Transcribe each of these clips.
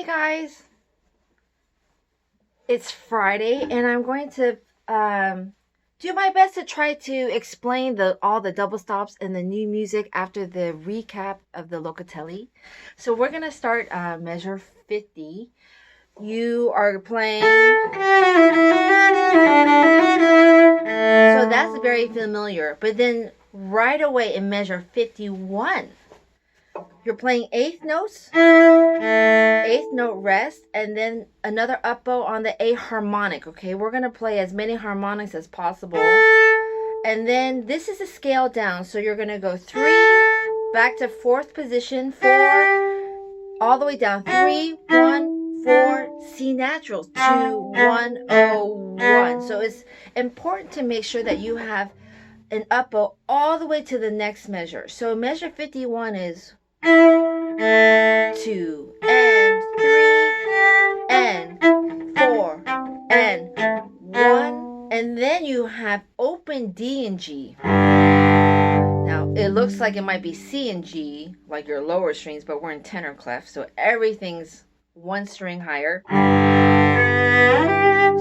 Guys, it's Friday and I'm going to do my best to try to explain all the double stops and the new music after the recap of the locatelli. So we're going to start measure 50. You are playing, so that's very familiar, but then right away in measure 51 you're playing eighth notes, eighth note rest, and then another up bow on the A harmonic. Okay, we're going to play as many harmonics as possible. And then this is a scale down. So you're going to go 3, back to 4th position, 4, all the way down, 3, 1, 4, C natural, 2, 1, 0, 1. So it's important to make sure that you have an up bow all the way to the next measure. So measure 51 is 2 and 3 and 4 and 1, and then you have open D and G. Now it looks like it might be C and G, like your lower strings, but we're in tenor clef, so everything's one string higher.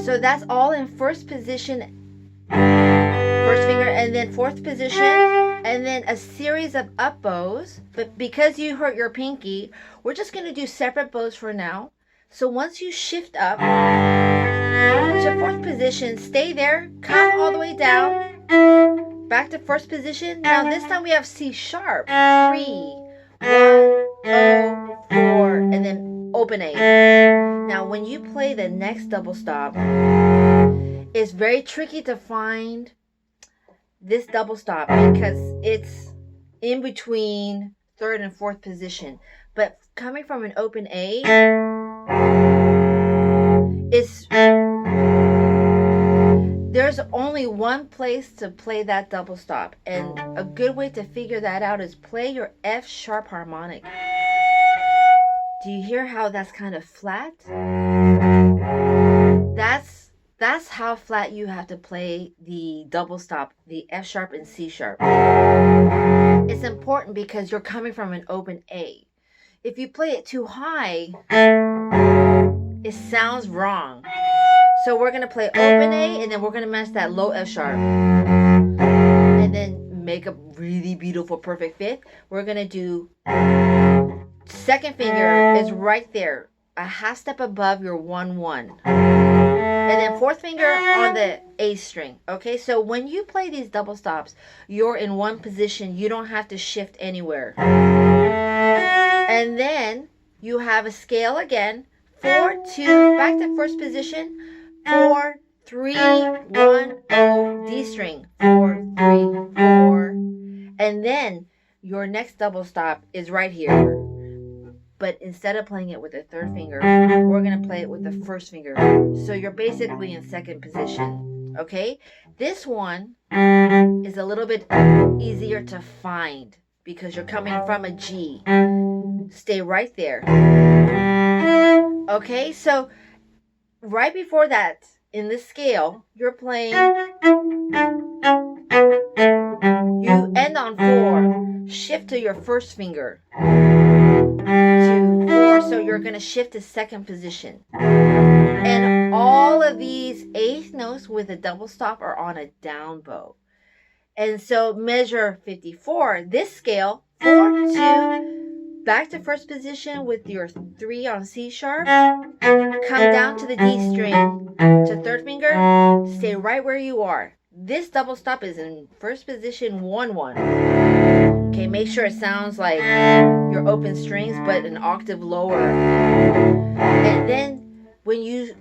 So that's all in first position, first finger, and then 4th position, and then a series of up bows. But because you hurt your pinky, we're just going to do separate bows for now. So once you shift up to 4th position, stay there, come all the way down, back to 1st position. Now this time we have C sharp, 3, 1, 0, 4, and then open A. Now when you play the next double stop, it's very tricky to find this double stop because it's in between 3rd and 4th position. But coming from an open A, there's only one place to play that double stop, and a good way to figure that out is play your F sharp harmonic. Do you hear how that's kind of flat? That's how flat you have to play the double stop, the F sharp and C sharp. It's important because you're coming from an open A. If you play it too high, it sounds wrong. So we're going to play open A, and then we're going to match that low F sharp. And then make a really beautiful perfect fifth. We're going to do 2nd finger is right there, a half step above your 1-1. And then 4th finger on the A string. Okay, so when you play these double stops, you're in one position. You don't have to shift anywhere. And then you have a scale again. 4, 2, back to 1st position. 4, 3, 1, 0, D string. 4, 3, 4. And then your next double stop is right here. But instead of playing it with the 3rd finger, we're going to play it with the 1st finger. So you're basically in 2nd position. Okay? This one is a little bit easier to find because you're coming from a G. Stay right there. Okay? So right before that, in the scale, you're playing, you end on 4, shift to your 1st finger. 2, 4, so you're going to shift to 2nd position. And all of these 8th notes with a double stop are on a down bow. And so measure 54, this scale, 4, 2, back to 1st position with your 3 on C sharp, come down to the D string, to 3rd finger, stay right where you are. This double stop is in 1st position, 1-1. Okay, make sure it sounds like your open strings, but an octave lower. And then when you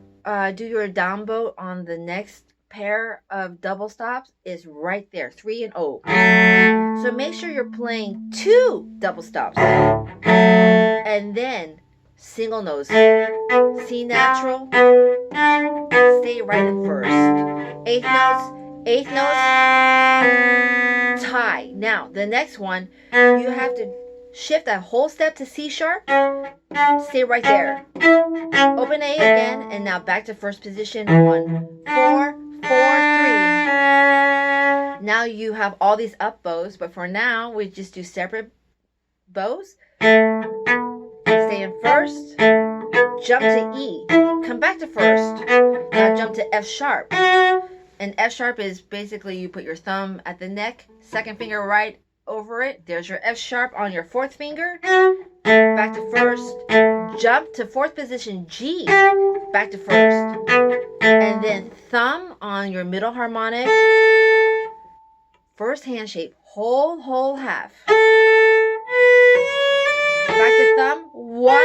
do your down bow on the next pair of double stops, is right there, 3 and 0. So make sure you're playing 2 double stops. And then single notes. C natural, stay right in 1st. 8th notes, 8th notes, tie. Now, the next one, you have to shift a whole step to C sharp, stay right there. Open A again, and now back to 1st position. 1, 4, 4, 3. Now you have all these up bows, but for now, we just do separate bows. Stay in 1st, jump to E, come back to first. Now jump to F sharp. And F sharp is basically you put your thumb at the neck, second finger right over it. There's your F sharp on your fourth finger. Back to first. Jump to fourth position G, back to first. And then thumb on your middle harmonic. First hand shape, whole half. Back to thumb, one,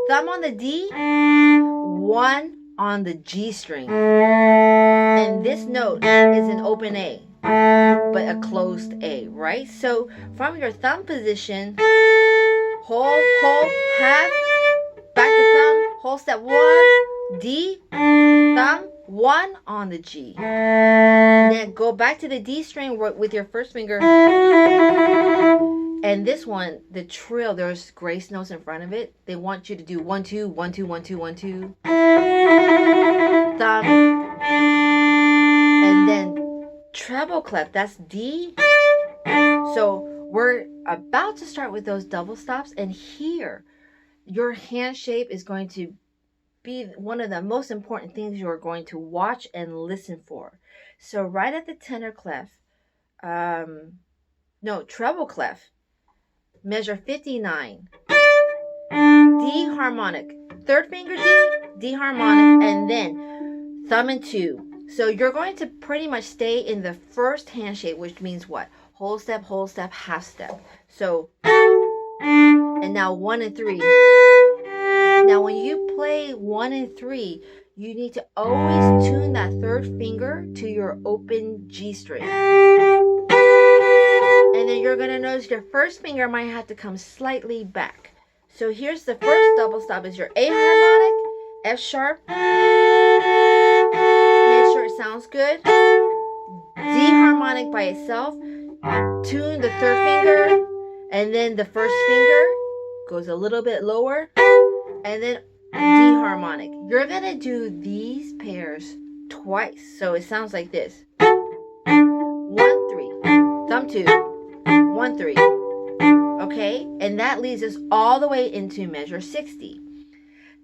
thumb on the D, one on the G string. And this note is an open A, but a closed A, right? So from your thumb position, whole, half, back to thumb, whole step one, D, thumb, one on the G. Then go back to the D string with your first finger. And this one, the trill, there's grace notes in front of it. They want you to do 1 2 1 2 1 2 1 2. Thumb. And then treble clef, that's D. So we're about to start with those double stops, and here your hand shape is going to be one of the most important things you're going to watch and listen for. So right at the tenor clef, treble clef, measure 59, D harmonic, third finger D harmonic, and then thumb and 2. So you're going to pretty much stay in the first hand shape, which means what? Whole step, half step. So, and now 1 and 3. Now when you play 1 and 3, you need to always tune that third finger to your open G string. And then you're going to notice your first finger might have to come slightly back. So here's the first double stop is your A harmonic, F sharp. Make sure it sounds good. D harmonic by itself. Tune the third finger, and then the first finger goes a little bit lower, and then D harmonic. You're going to do these pairs twice. So it sounds like this. 1 3, thumb 2, 1 3. Okay? And that leads us all the way into measure 60.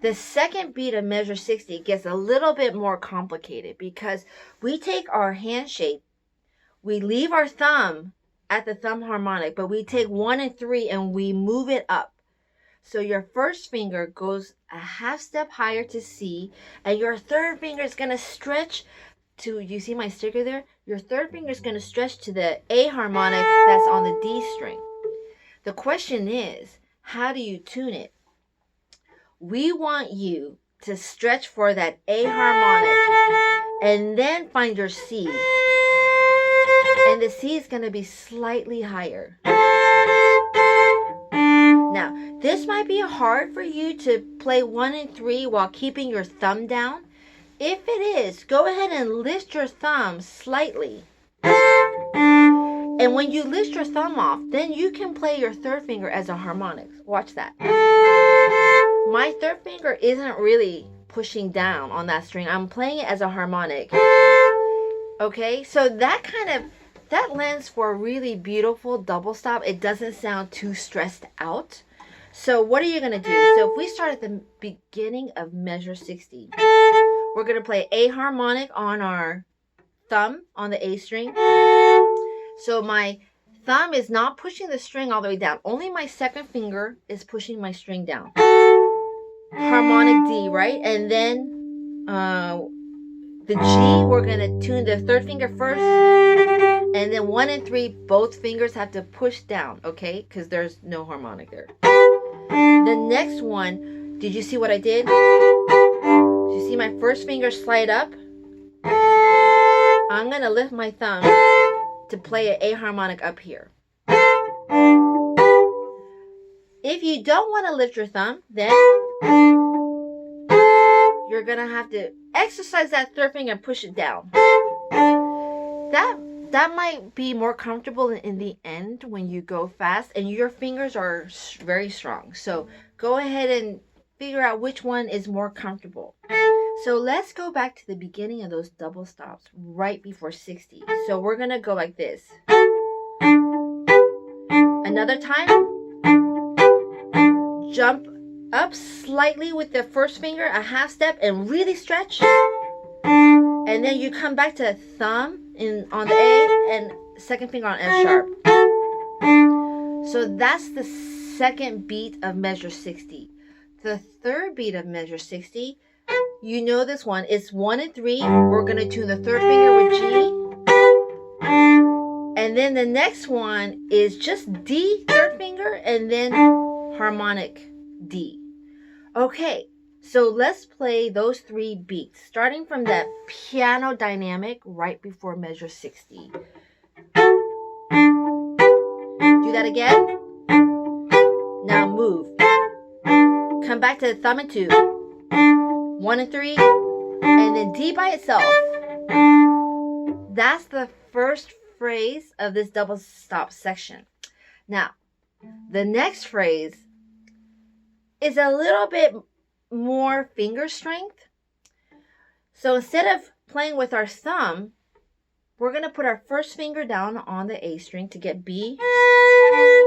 The second beat of measure 60 gets a little bit more complicated because we take our hand shape, we leave our thumb at the thumb harmonic, but we take 1 and 3 and we move it up. So your first finger goes a half step higher to C, and your third finger is going to stretch to, you see my sticker there? Your third finger is going to stretch to the A harmonic that's on the D string. The question is, how do you tune it? We want you to stretch for that A harmonic and then find your C. And the C is going to be slightly higher. Now, this might be hard for you to play 1 and 3 while keeping your thumb down. If it is, go ahead and lift your thumb slightly. And when you lift your thumb off, then you can play your third finger as a harmonic. Watch that. My third finger isn't really pushing down on that string. I'm playing it as a harmonic. Okay, so that lends for a really beautiful double stop. It doesn't sound too stressed out. So what are you going to do? So if we start at the beginning of measure 60, we're going to play A harmonic on our thumb on the A string. So my thumb is not pushing the string all the way down. Only my second finger is pushing my string down. Harmonic D, right? And then the G, we're going to tune the third finger first. And then 1 and 3, both fingers have to push down, okay? Because there's no harmonic there. The next one, did you see what I did? Did you see my first finger slide up? I'm going to lift my thumb to play an A harmonic up here. If you don't want to lift your thumb, then you're going to have to exercise that third finger and push it down. That might be more comfortable in the end when you go fast and your fingers are very strong. So go ahead and figure out which one is more comfortable. So let's go back to the beginning of those double stops right before 60. So we're going to go like this. Another time. Jump up slightly with the first finger, a half step, and really stretch. And then you come back to thumb on the A and second finger on F sharp. So that's the second beat of measure 60. The third beat of measure 60, you know this one, it's 1 and 3. We're going to tune the third finger with G. And then the next one is just D, third finger, and then harmonic D. Okay, so let's play those 3 beats, starting from that piano dynamic right before measure 60. Do that again. Now move. Come back to the thumb and 2. 1 and 3. And then D by itself. That's the first phrase of this double stop section. Now, the next phrase is a little bit more finger strength. So instead of playing with our thumb, we're going to put our first finger down on the A string to get B,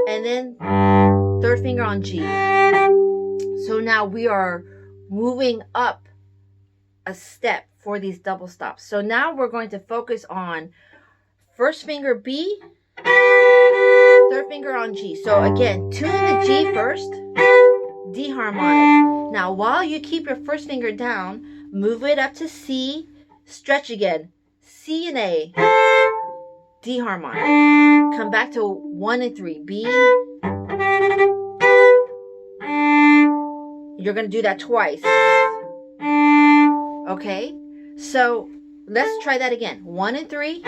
and then third finger on G. So now we are moving up a step for these double stops. So now we're going to focus on first finger B, third finger on G. So again, tune the G first, D harmonic. Now while you keep your first finger down, move it up to C, stretch again, C and A, D harmonic. Come back to 1 and 3, B. You're going to do that twice. Okay, so let's try that again. 1 and 3.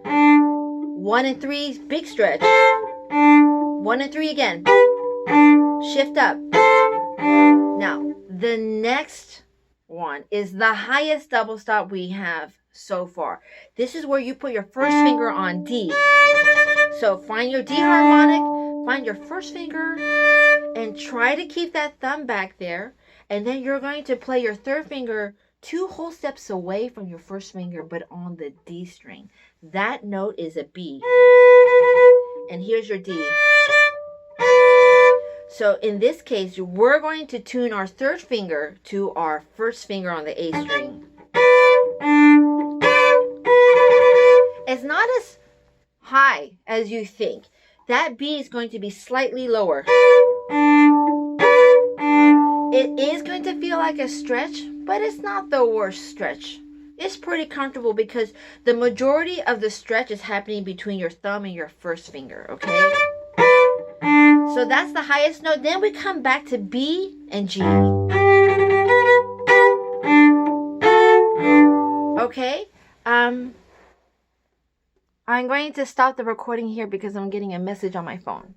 1 and 3, big stretch. 1 and 3 again. Shift up. Now, the next one is the highest double stop we have so far. This is where you put your first finger on D. So find your D harmonic, find your first finger, and try to keep that thumb back there. And then you're going to play your third finger 2 whole steps away from your first finger, but on the D string. That note is a B. And here's your D. So in this case, we're going to tune our third finger to our first finger on the A string. It's not as high as you think. That B is going to be slightly lower. It is going to feel like a stretch, but it's not the worst stretch. It's pretty comfortable because the majority of the stretch is happening between your thumb and your first finger, okay? So that's the highest note. Then we come back to B and G. Okay? I'm going to stop the recording here because I'm getting a message on my phone.